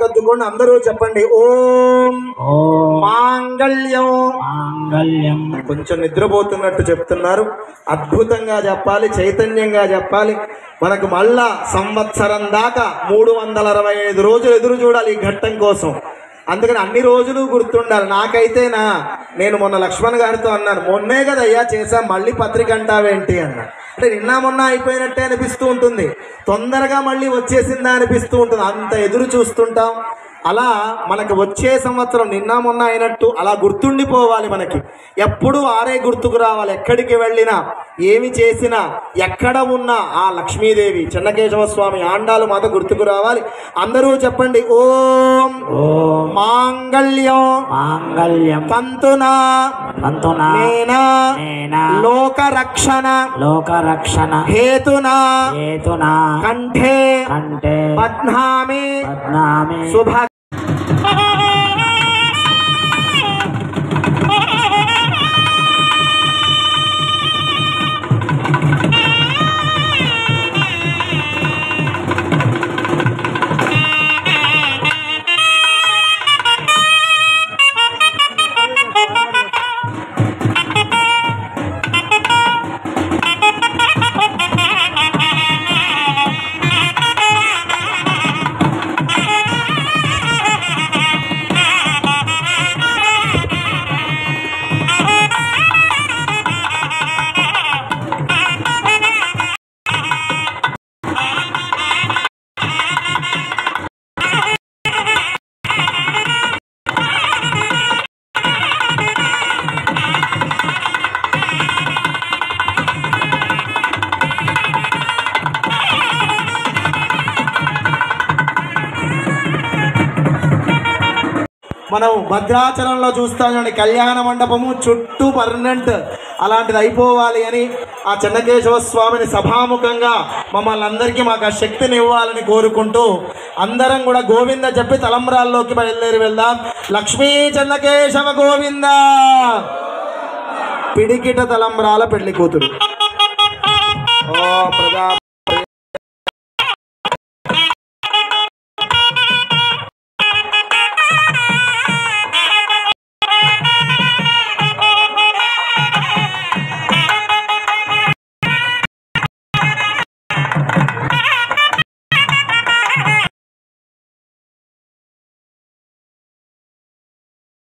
కద్దుకోండి అందరూ చెప్పండి ఓం మాంగళ్యం మాంగళ్యం. కొంచెం నిద్రపోతున్నట్టు చెప్తున్నారు. అద్భుతంగా చెప్పాలి, చైతన్యంగా చెప్పాలి. మనకు మళ్ళా సంవత్సరం దాకా 365 రోజులు ఎదురు చూడాలి ఈ ఘట్టం కోసం. అందుకని అన్ని రోజులు గుర్తుండాలి. నాకైతేనా నేను మొన్న లక్ష్మణ్ గారితో అన్నాను, మొన్నే కదయ్యా చేశాం మళ్ళీ పత్రిక అంటావేంటి అన్నా. అంటే నిన్న మొన్న అయిపోయినట్టే అనిపిస్తూ ఉంటుంది, తొందరగా మళ్ళీ వచ్చేసిందా అనిపిస్తూ ఉంటుంది. అంత ఎదురు చూస్తుంటాం. అలా మనకు వచ్చే సంవత్సరం నిన్న మొన్న అయినట్టు అలా గుర్తుండిపోవాలి. మనకి ఎప్పుడు ఆరే గుర్తుకు రావాలి. ఎక్కడికి వెళ్ళినా, ఏమి చేసినా, ఎక్కడ ఉన్నా ఆ లక్ష్మీదేవి చెన్నకేశవ స్వామి ఆండాలు మాత గుర్తుకు రావాలి. అందరూ చెప్పండి ఓం మాంగళ్యం మాంగళ్యం తంతునా తంతునా నేనా లోకరక్షణ లోకరక్షణ హేతునా హేతునా కంఠే కంఠే బధ్నామి బధ్నామి శుభ. మనం భద్రాచలంలో చూస్తామండి, కళ్యాణ మండపము చుట్టూ పర్మనెంట్ అలాంటిది అయిపోవాలి అని ఆ చెన్నకేశవ స్వామిని సభాముఖంగా మమ్మల్ని అందరికీ మాకు ఆ శక్తిని ఇవ్వాలని కోరుకుంటూ అందరం కూడా గోవింద చెప్పి తలంబ్రాల్లోకి బయలుదేరి వెళ్దాం. లక్ష్మీ చెన్నకేశవ గోవింద. పిడికిట తలంబ్రాల పెళ్లి కూతురు. ఓ ప్రజా